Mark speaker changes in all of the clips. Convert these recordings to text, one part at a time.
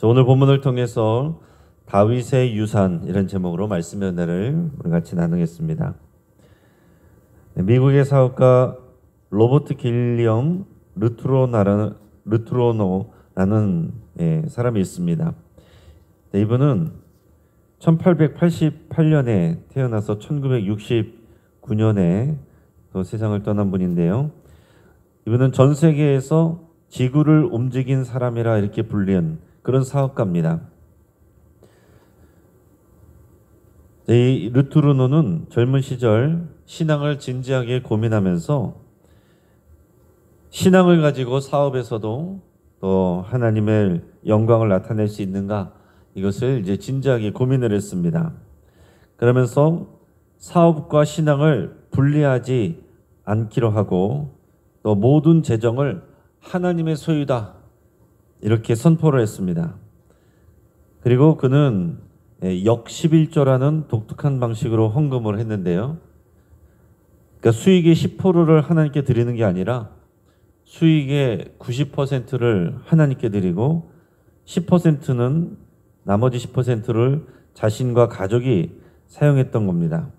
Speaker 1: 오늘 본문을 통해서 다윗의 유산 이런 제목으로 말씀 연대를 우리 같이 나누겠습니다. 미국의 사업가 로버트 길리엄 르투로노라는 사람이 있습니다. 이분은 1888년에 태어나서 1969년에 또 세상을 떠난 분인데요. 이분은 전 세계에서 지구를 움직인 사람이라 이렇게 불리는 그런 사업가입니다. 이 르투르노는 젊은 시절 신앙을 진지하게 고민하면서 신앙을 가지고 사업에서도 또 하나님의 영광을 나타낼 수 있는가 이것을 이제 진지하게 고민을 했습니다. 그러면서 사업과 신앙을 분리하지 않기로 하고 또 모든 재정을 하나님의 소유다 이렇게 선포를 했습니다. 그리고 그는 역11조라는 독특한 방식으로 헌금을 했는데요. 그러니까 수익의 10%를 하나님께 드리는 게 아니라 수익의 90%를 하나님께 드리고 10%는 나머지 10%를 자신과 가족이 사용했던 겁니다.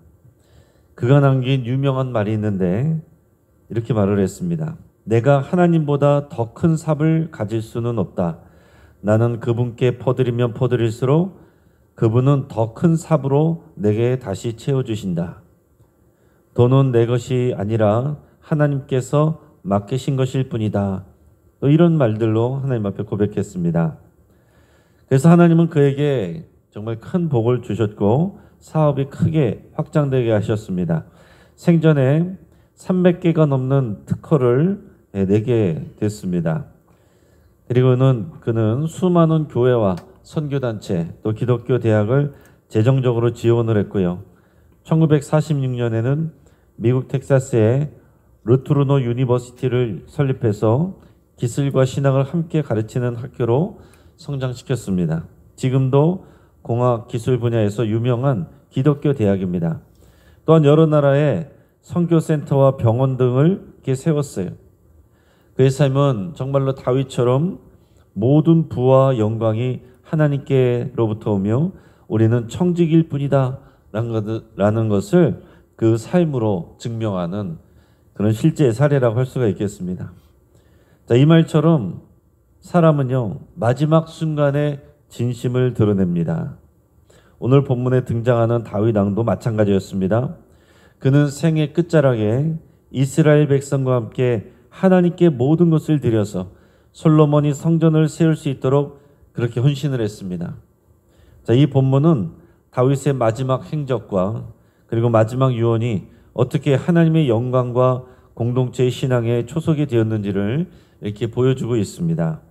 Speaker 1: 그가 남긴 유명한 말이 있는데 이렇게 말을 했습니다. 내가 하나님보다 더 큰 삽을 가질 수는 없다. 나는 그분께 퍼드리면 퍼드릴수록 그분은 더 큰 삽으로 내게 다시 채워주신다. 돈은 내 것이 아니라 하나님께서 맡기신 것일 뿐이다. 또 이런 말들로 하나님 앞에 고백했습니다. 그래서 하나님은 그에게 정말 큰 복을 주셨고 사업이 크게 확장되게 하셨습니다. 생전에 300개가 넘는 특허를 내게 됐습니다. 그리고는 그는 수많은 교회와 선교단체 또 기독교 대학을 재정적으로 지원을 했고요. 1946년에는 미국 텍사스의 르투르노 유니버시티를 설립해서 기술과 신학을 함께 가르치는 학교로 성장시켰습니다. 지금도 공학 기술 분야에서 유명한 기독교 대학입니다. 또한 여러 나라의 선교센터와 병원 등을 이렇게 세웠어요. 그의 삶은 정말로 다윗처럼 모든 부와 영광이 하나님께로부터 오며 우리는 청직일 뿐이다 라는 것을 그 삶으로 증명하는 그런 실제 사례라고 할 수가 있겠습니다. 자, 이 말처럼 사람은요 마지막 순간에 진심을 드러냅니다. 오늘 본문에 등장하는 다윗 왕도 마찬가지였습니다. 그는 생애 끝자락에 이스라엘 백성과 함께 하나님께 모든 것을 드려서 솔로몬이 성전을 세울 수 있도록 그렇게 헌신을 했습니다. 자, 이 본문은 다윗의 마지막 행적과 그리고 마지막 유언이 어떻게 하나님의 영광과 공동체의 신앙에 초석이 되었는지를 이렇게 보여주고 있습니다.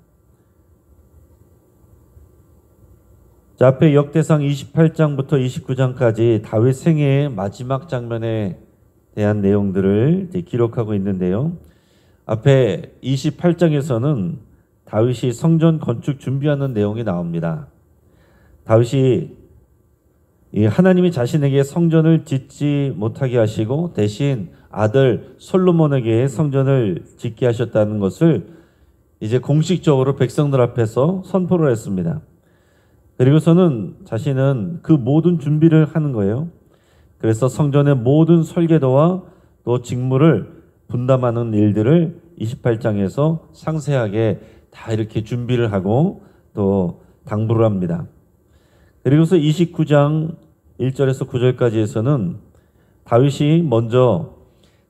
Speaker 1: 자, 앞에 역대상 28장부터 29장까지 다윗 생애의 마지막 장면에 대한 내용들을 기록하고 있는데요. 앞에 28장에서는 다윗이 성전 건축 준비하는 내용이 나옵니다. 다윗이 하나님이 자신에게 성전을 짓지 못하게 하시고 대신 아들 솔로몬에게 성전을 짓게 하셨다는 것을 이제 공식적으로 백성들 앞에서 선포를 했습니다. 그리고서는 자신은 그 모든 준비를 하는 거예요. 그래서 성전의 모든 설계도와 또 직무를 분담하는 일들을 28장에서 상세하게 다 이렇게 준비를 하고 또 당부를 합니다. 그리고서 29장 1절에서 9절까지에서는 다윗이 먼저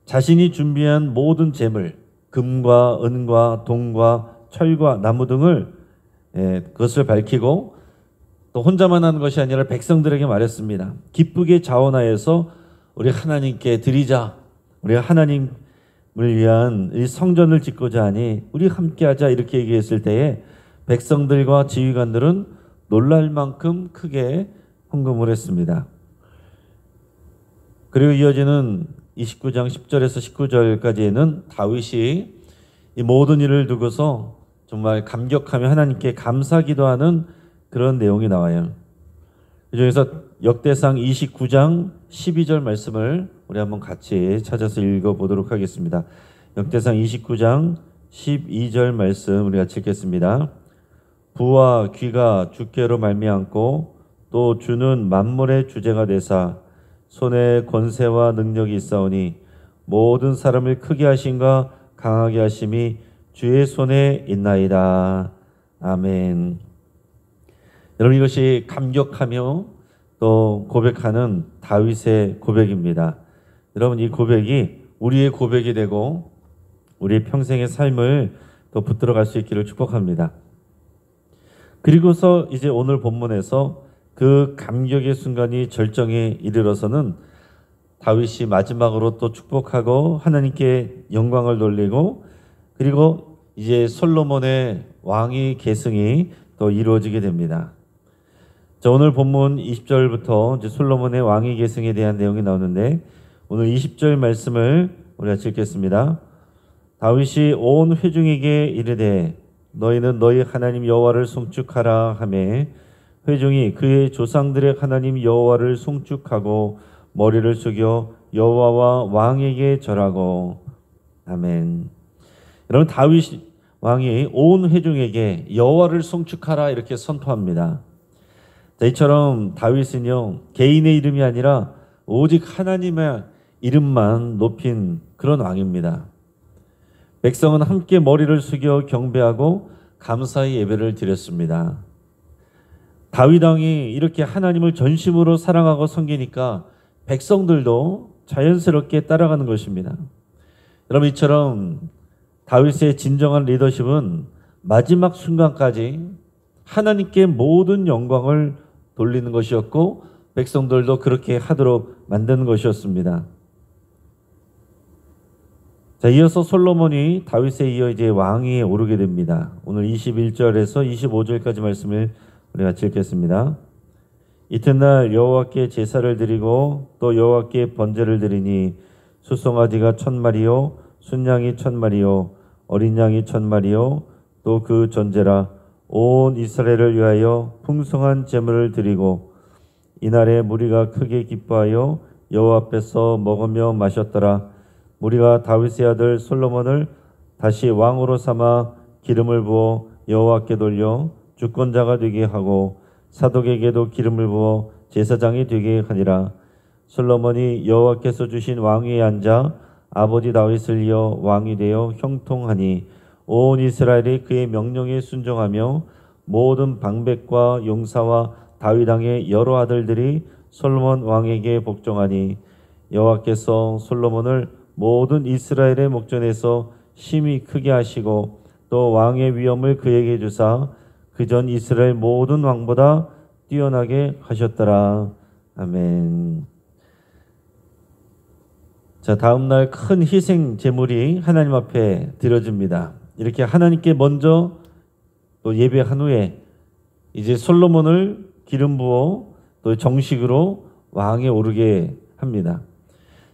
Speaker 1: 자신이 준비한 모든 재물, 금과 은과 동과 철과 나무 등을 그것을 밝히고 또 혼자만 하는 것이 아니라 백성들에게 말했습니다. 기쁘게 자원하여서 우리 하나님께 드리자. 우리가 하나님을 위한 이 성전을 짓고자 하니 우리 함께하자 이렇게 얘기했을 때에 백성들과 지휘관들은 놀랄 만큼 크게 헌금을 했습니다. 그리고 이어지는 29장 10절에서 19절까지에는 다윗이 이 모든 일을 두고서 정말 감격하며 하나님께 감사 기도하는 그런 내용이 나와요. 그 중에서 역대상 29장 12절 말씀을 우리 한번 같이 찾아서 읽어보도록 하겠습니다. 역대상 29장 12절 말씀 우리 같이 읽겠습니다. 부와 귀가 주께로 말미암고 또 주는 만물의 주제가 되사 손에 권세와 능력이 있사오니 모든 사람을 크게 하심과 강하게 하심이 주의 손에 있나이다. 아멘. 여러분, 이것이 감격하며 또 고백하는 다윗의 고백입니다. 여러분, 이 고백이 우리의 고백이 되고 우리의 평생의 삶을 또 붙들어갈 수 있기를 축복합니다. 그리고서 이제 오늘 본문에서 그 감격의 순간이 절정에 이르러서는 다윗이 마지막으로 또 축복하고 하나님께 영광을 돌리고, 그리고 이제 솔로몬의 왕위 계승이 또 이루어지게 됩니다. 자, 오늘 본문 20절부터 이제 솔로몬의 왕위 계승에 대한 내용이 나오는데, 오늘 20절 말씀을 우리가 읽겠습니다. 다윗이 온 회중에게 이르되 너희는 너희 하나님 여호와를 송축하라 하매 회중이 그의 조상들의 하나님 여호와를 송축하고 머리를 숙여 여호와와 왕에게 절하고. 아멘. 여러분, 다윗 왕이 온 회중에게 여호와를 송축하라 이렇게 선포합니다. 자, 이처럼 다윗은요, 개인의 이름이 아니라 오직 하나님의 이름만 높인 그런 왕입니다. 백성은 함께 머리를 숙여 경배하고 감사의 예배를 드렸습니다. 다윗 왕이 이렇게 하나님을 전심으로 사랑하고 섬기니까 백성들도 자연스럽게 따라가는 것입니다. 여러분, 이처럼 다윗의 진정한 리더십은 마지막 순간까지 하나님께 모든 영광을 돌리는 것이었고, 백성들도 그렇게 하도록 만드는 것이었습니다. 자, 이어서 솔로몬이 다윗에 이어 이제 왕위에 오르게 됩니다. 오늘 21절에서 25절까지 말씀을 우리가 읽겠습니다. 이튿날 여호와께 제사를 드리고 또 여호와께 번제를 드리니 수송아지가 1000마리요 순양이 1000마리요 어린 양이 1000마리요 또 그 전제라 온 이스라엘을 위하여 풍성한 제물을 드리고 이날에 무리가 크게 기뻐하여 여호와 앞에서 먹으며 마셨더라. 무리가 다윗의 아들 솔로몬을 다시 왕으로 삼아 기름을 부어 여호와께 돌려 주권자가 되게 하고 사독에게도 기름을 부어 제사장이 되게 하니라. 솔로몬이 여호와께서 주신 왕위에 앉아 아버지 다윗을 이어 왕이 되어 형통하니 온 이스라엘이 그의 명령에 순종하며 모든 방백과 용사와 다윗 왕의 여러 아들들이 솔로몬 왕에게 복종하니 여호와께서 솔로몬을 모든 이스라엘의 목전에서 심히 크게 하시고 또 왕의 위엄을 그에게 주사 그전 이스라엘 모든 왕보다 뛰어나게 하셨더라. 아멘. 자, 다음 날 큰 희생 제물이 하나님 앞에 드려집니다. 이렇게 하나님께 먼저 또 예배한 후에 이제 솔로몬을 기름 부어 또 정식으로 왕에 오르게 합니다.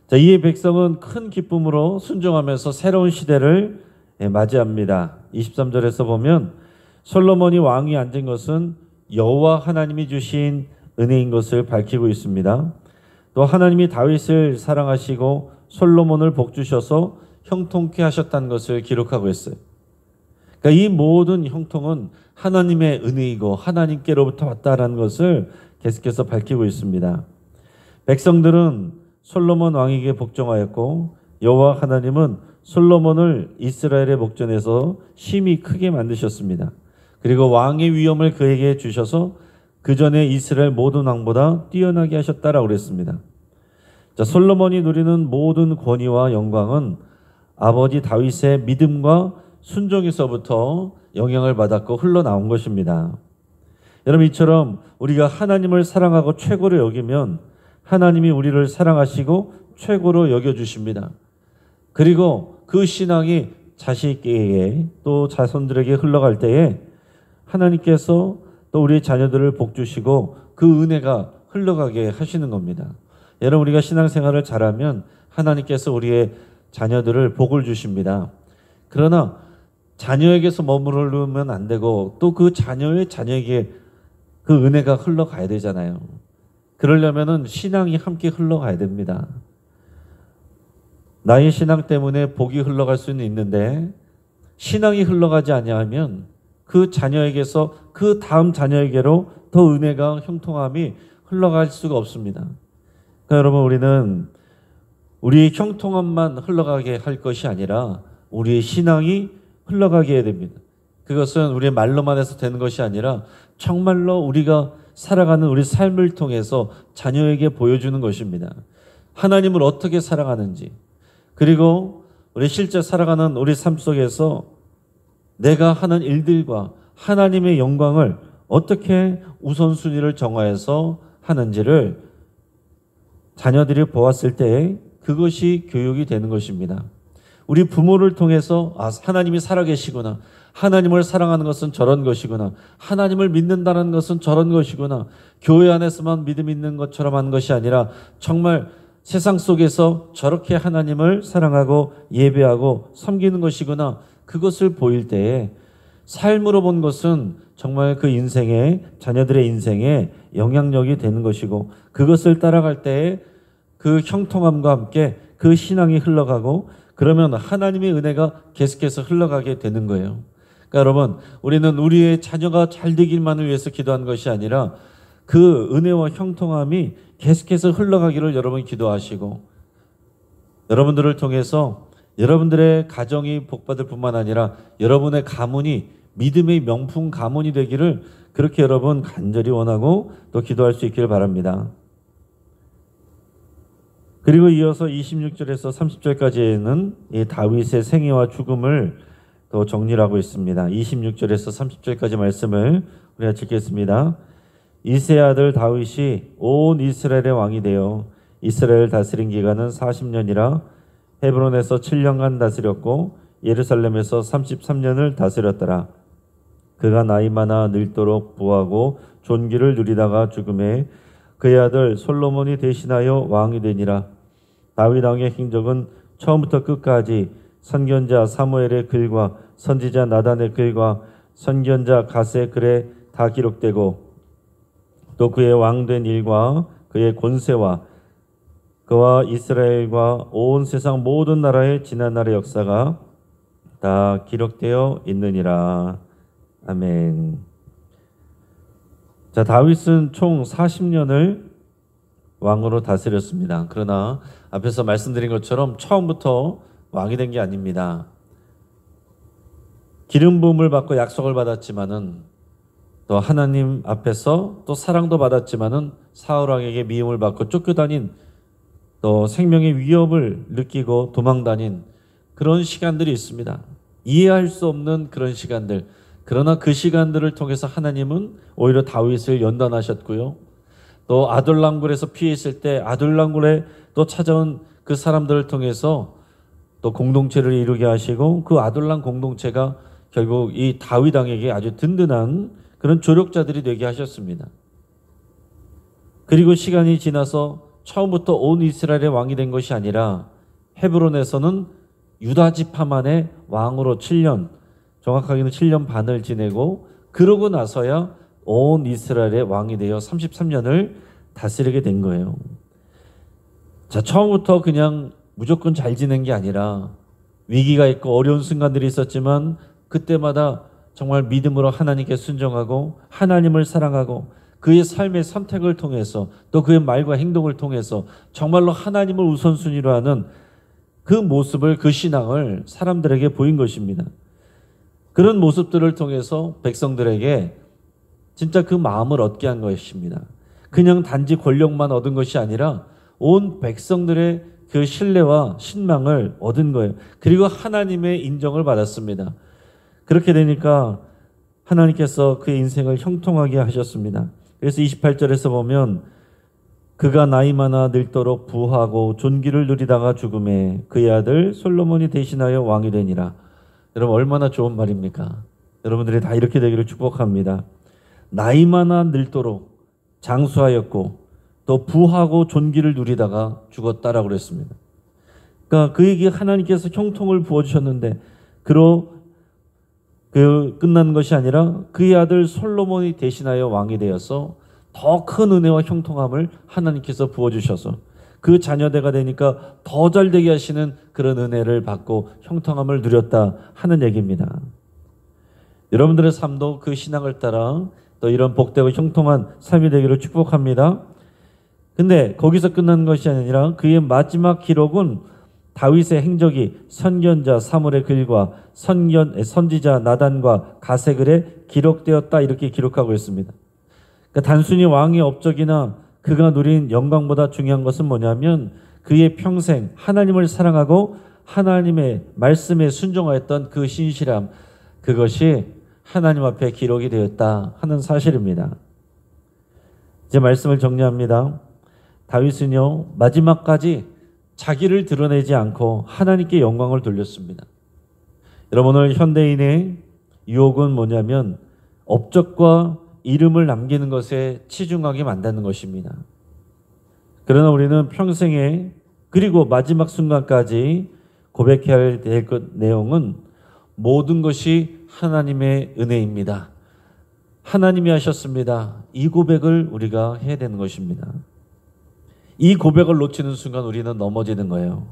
Speaker 1: 자, 이에 백성은 큰 기쁨으로 순종하면서 새로운 시대를 맞이합니다. 23절에서 보면 솔로몬이 왕위에 앉은 것은 여호와 하나님이 주신 은혜인 것을 밝히고 있습니다. 또 하나님이 다윗을 사랑하시고 솔로몬을 복주셔서 형통케 하셨다는 것을 기록하고 있어요. 그러니까 이 모든 형통은 하나님의 은혜이고 하나님께로부터 왔다라는 것을 계속해서 밝히고 있습니다. 백성들은 솔로몬 왕에게 복종하였고 여호와 하나님은 솔로몬을 이스라엘의 목전에서 심히 크게 만드셨습니다. 그리고 왕의 위엄을 그에게 주셔서 그 전에 이스라엘 모든 왕보다 뛰어나게 하셨다라고 그랬습니다. 자, 솔로몬이 누리는 모든 권위와 영광은 아버지 다윗의 믿음과 순종에서부터 영향을 받았고 흘러나온 것입니다. 여러분, 이처럼 우리가 하나님을 사랑하고 최고로 여기면 하나님이 우리를 사랑하시고 최고로 여겨주십니다. 그리고 그 신앙이 자식에게 또 자손들에게 흘러갈 때에 하나님께서 또 우리의 자녀들을 복주시고 그 은혜가 흘러가게 하시는 겁니다. 여러분, 우리가 신앙생활을 잘하면 하나님께서 우리의 자녀들을 복을 주십니다. 그러나 자녀에게서 머무르면 안 되고 또 그 자녀의 자녀에게 그 은혜가 흘러가야 되잖아요. 그러려면은 신앙이 함께 흘러가야 됩니다. 나의 신앙 때문에 복이 흘러갈 수는 있는데 신앙이 흘러가지 아니하면 그 자녀에게서 그 다음 자녀에게로 더 은혜가 형통함이 흘러갈 수가 없습니다. 그러니까 여러분, 우리는 우리의 형통함만 흘러가게 할 것이 아니라 우리의 신앙이 흘러가게 해야 됩니다. 그것은 우리의 말로만 해서 되는 것이 아니라 정말로 우리가 살아가는 우리 삶을 통해서 자녀에게 보여주는 것입니다. 하나님을 어떻게 살아가는지, 그리고 우리 실제 살아가는 우리 삶 속에서 내가 하는 일들과 하나님의 영광을 어떻게 우선순위를 정하여서 하는지를 자녀들이 보았을 때 그것이 교육이 되는 것입니다. 우리 부모를 통해서 하나님이 살아계시구나, 하나님을 사랑하는 것은 저런 것이구나, 하나님을 믿는다는 것은 저런 것이구나, 교회 안에서만 믿음 있는 것처럼 하는 것이 아니라 정말 세상 속에서 저렇게 하나님을 사랑하고 예배하고 섬기는 것이구나, 그것을 보일 때에 삶으로 본 것은 정말 그 인생에, 자녀들의 인생에 영향력이 되는 것이고, 그것을 따라갈 때에 그 형통함과 함께 그 신앙이 흘러가고, 그러면 하나님의 은혜가 계속해서 흘러가게 되는 거예요. 그러니까 여러분, 우리는 우리의 자녀가 잘 되길만을 위해서 기도한 것이 아니라 그 은혜와 형통함이 계속해서 흘러가기를 여러분 기도하시고, 여러분들을 통해서 여러분들의 가정이 복받을 뿐만 아니라 여러분의 가문이 믿음의 명품 가문이 되기를 그렇게 여러분 간절히 원하고 또 기도할 수 있기를 바랍니다. 그리고 이어서 26절에서 30절까지는 이 다윗의 생애와 죽음을 또 정리를 하고 있습니다. 26절에서 30절까지 말씀을 우리가 읽겠습니다. 이새의 아들 다윗이 온 이스라엘의 왕이 되어 이스라엘 다스린 기간은 40년이라 헤브론에서 7년간 다스렸고 예루살렘에서 33년을 다스렸더라. 그가 나이 많아 늙도록 부하고 존귀를 누리다가 죽음에 그의 아들 솔로몬이 대신하여 왕이 되니라. 다윗 왕의 행적은 처음부터 끝까지 선견자 사무엘의 글과 선지자 나단의 글과 선견자 갓의 글에 다 기록되고, 또 그의 왕된 일과 그의 권세와 그와 이스라엘과 온 세상 모든 나라의 지난날의 역사가 다 기록되어 있느니라. 아멘. 자, 다윗은 총 40년을 왕으로 다스렸습니다. 그러나 앞에서 말씀드린 것처럼 처음부터 왕이 된 게 아닙니다. 기름 부음을 받고 약속을 받았지만은, 또 하나님 앞에서 또 사랑도 받았지만은 사울 왕에게 미움을 받고 쫓겨다닌, 또 생명의 위협을 느끼고 도망다닌 그런 시간들이 있습니다. 이해할 수 없는 그런 시간들. 그러나 그 시간들을 통해서 하나님은 오히려 다윗을 연단하셨고요. 또 아둘람굴에서 피해 있을 때 아둘람굴에 또 찾아온 그 사람들을 통해서 또 공동체를 이루게 하시고, 그 아둘람 공동체가 결국 이 다윗 왕에게 아주 든든한 그런 조력자들이 되게 하셨습니다. 그리고 시간이 지나서 처음부터 온 이스라엘의 왕이 된 것이 아니라 헤브론에서는 유다 지파만의 왕으로 7년, 정확하게는 7년 반을 지내고, 그러고 나서야 온 이스라엘의 왕이 되어 33년을 다스리게 된 거예요. 자, 처음부터 그냥 무조건 잘 지낸 게 아니라 위기가 있고 어려운 순간들이 있었지만 그때마다 정말 믿음으로 하나님께 순종하고 하나님을 사랑하고 그의 삶의 선택을 통해서 또 그의 말과 행동을 통해서 정말로 하나님을 우선순위로 하는 그 모습을, 그 신앙을 사람들에게 보인 것입니다. 그런 모습들을 통해서 백성들에게 진짜 그 마음을 얻게 한 것입니다. 그냥 단지 권력만 얻은 것이 아니라 온 백성들의 그 신뢰와 신망을 얻은 거예요. 그리고 하나님의 인정을 받았습니다. 그렇게 되니까 하나님께서 그의 인생을 형통하게 하셨습니다. 그래서 28절에서 보면 그가 나이 많아 늙도록 부하고 존귀를 누리다가 죽음에 그의 아들 솔로몬이 대신하여 왕이 되니라. 여러분, 얼마나 좋은 말입니까? 여러분들이 다 이렇게 되기를 축복합니다. 나이 많아 늙도록 장수하였고 또 부하고 존귀를 누리다가 죽었다라고 그랬습니다. 그러니까 그에게 하나님께서 형통을 부어주셨는데 끝난 것이 아니라 그의 아들 솔로몬이 대신하여 왕이 되어서 더 큰 은혜와 형통함을 하나님께서 부어주셔서 그 자녀대가 되니까 더 잘 되게 하시는 그런 은혜를 받고 형통함을 누렸다 하는 얘기입니다. 여러분들의 삶도 그 신앙을 따라 또 이런 복되고 형통한 삶이 되기를 축복합니다. 근데 거기서 끝난 것이 아니라 그의 마지막 기록은 다윗의 행적이 선견자 사무엘의 글과 선지자 나단과 가세 글에 기록되었다 이렇게 기록하고 있습니다. 그러니까 단순히 왕의 업적이나 그가 누린 영광보다 중요한 것은 뭐냐면 그의 평생 하나님을 사랑하고 하나님의 말씀에 순종하였던 그 신실함, 그것이 하나님 앞에 기록이 되었다 하는 사실입니다. 이제 말씀을 정리합니다. 다윗은요 마지막까지 자기를 드러내지 않고 하나님께 영광을 돌렸습니다. 여러분, 오늘 현대인의 유혹은 뭐냐면 업적과 이름을 남기는 것에 치중하게 만드는 것입니다. 그러나 우리는 평생에 그리고 마지막 순간까지 고백해야 될 내용은 모든 것이 하나님의 은혜입니다. 하나님이 하셨습니다. 이 고백을 우리가 해야 되는 것입니다. 이 고백을 놓치는 순간 우리는 넘어지는 거예요.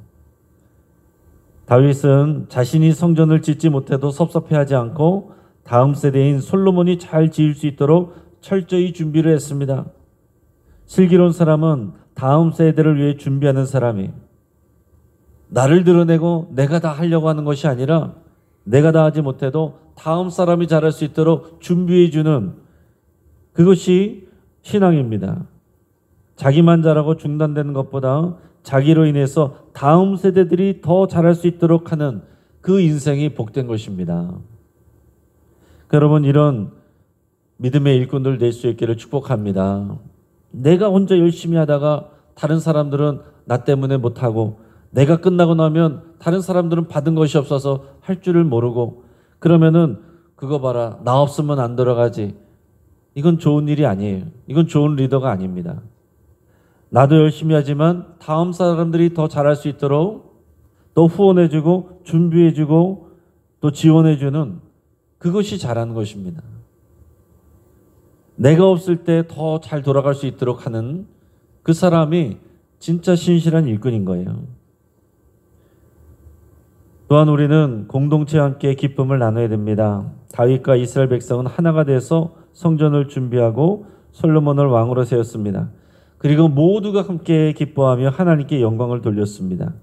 Speaker 1: 다윗은 자신이 성전을 짓지 못해도 섭섭해하지 않고 다음 세대인 솔로몬이 잘 지을 수 있도록 철저히 준비를 했습니다. 슬기로운 사람은 다음 세대를 위해 준비하는 사람이 나를 드러내고 내가 다 하려고 하는 것이 아니라 내가 다 하지 못해도 다음 사람이 잘할 수 있도록 준비해주는 그것이 신앙입니다. 자기만 잘하고 중단되는 것보다 자기로 인해서 다음 세대들이 더 잘할 수 있도록 하는 그 인생이 복된 것입니다. 여러분, 이런 믿음의 일꾼들 될 수 있기를 축복합니다. 내가 혼자 열심히 하다가 다른 사람들은 나 때문에 못하고 내가 끝나고 나면 다른 사람들은 받은 것이 없어서 할 줄을 모르고 그러면은 그거 봐라 나 없으면 안 돌아가지. 이건 좋은 일이 아니에요. 이건 좋은 리더가 아닙니다. 나도 열심히 하지만 다음 사람들이 더 잘할 수 있도록 또 후원해주고 준비해주고 또 지원해주는 그것이 잘하는 것입니다. 내가 없을 때 더 잘 돌아갈 수 있도록 하는 그 사람이 진짜 신실한 일꾼인 거예요. 또한 우리는 공동체와 함께 기쁨을 나눠야 됩니다. 다윗과 이스라엘 백성은 하나가 돼서 성전을 준비하고 솔로몬을 왕으로 세웠습니다. 그리고 모두가 함께 기뻐하며 하나님께 영광을 돌렸습니다.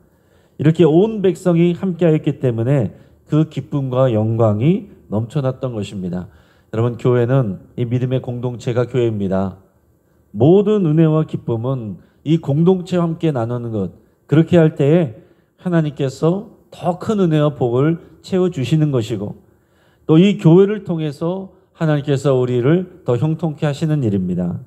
Speaker 1: 이렇게 온 백성이 함께하였기 때문에 그 기쁨과 영광이 넘쳐났던 것입니다. 여러분, 교회는 이 믿음의 공동체가 교회입니다. 모든 은혜와 기쁨은 이 공동체와 함께 나누는 것, 그렇게 할 때에 하나님께서 더 큰 은혜와 복을 채워주시는 것이고 또 이 교회를 통해서 하나님께서 우리를 더 형통케 하시는 일입니다.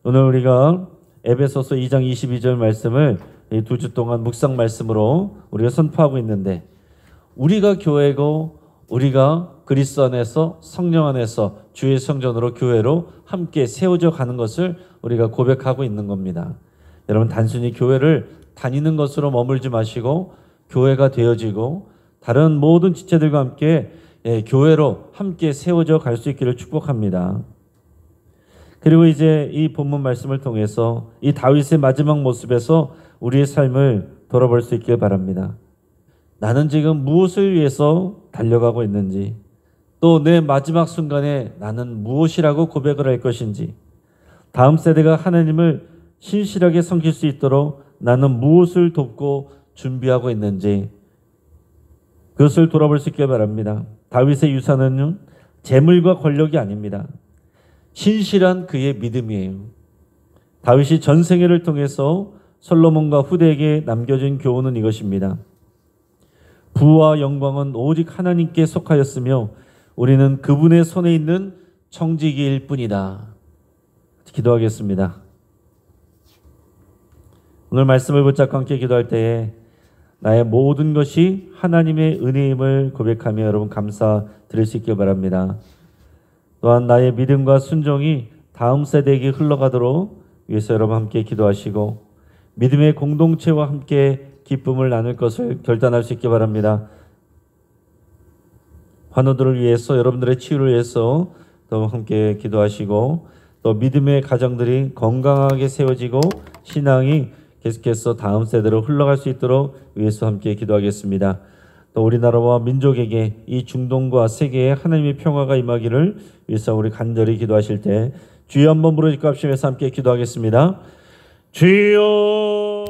Speaker 1: 오늘 우리가 에베소서 2장 22절 말씀을 이 2주 동안 묵상 말씀으로 우리가 선포하고 있는데 우리가 교회고 우리가 그리스도 안에서 성령 안에서 주의 성전으로 교회로 함께 세워져 가는 것을 우리가 고백하고 있는 겁니다. 여러분, 단순히 교회를 다니는 것으로 머물지 마시고 교회가 되어지고 다른 모든 지체들과 함께 교회로 함께 세워져 갈 수 있기를 축복합니다. 그리고 이제 이 본문 말씀을 통해서 이 다윗의 마지막 모습에서 우리의 삶을 돌아볼 수 있길 바랍니다. 나는 지금 무엇을 위해서 달려가고 있는지, 또 내 마지막 순간에 나는 무엇이라고 고백을 할 것인지, 다음 세대가 하나님을 신실하게 섬길 수 있도록 나는 무엇을 돕고 준비하고 있는지 그것을 돌아볼 수 있길 바랍니다. 다윗의 유산은 재물과 권력이 아닙니다. 신실한 그의 믿음이에요. 다윗이 전생애를 통해서 솔로몬과 후대에게 남겨준 교훈은 이것입니다. 부와 영광은 오직 하나님께 속하였으며 우리는 그분의 손에 있는 청지기일 뿐이다. 기도하겠습니다. 오늘 말씀을 붙잡고 함께 기도할 때에 나의 모든 것이 하나님의 은혜임을 고백하며 여러분 감사드릴 수 있길 바랍니다. 또한 나의 믿음과 순종이 다음 세대에게 흘러가도록 위해서 여러분 함께 기도하시고 믿음의 공동체와 함께 기쁨을 나눌 것을 결단할 수 있기 바랍니다. 환우들을 위해서 여러분들의 치유를 위해서 또 함께 기도하시고 또 믿음의 가정들이 건강하게 세워지고 신앙이 계속해서 다음 세대로 흘러갈 수 있도록 위해서 함께 기도하겠습니다. 또 우리나라와 민족에게 이 중동과 세계에 하나님의 평화가 임하기를 위해서 우리 간절히 기도하실 때 주여 한번 부르짖고 합심해서 함께 기도하겠습니다. 주여.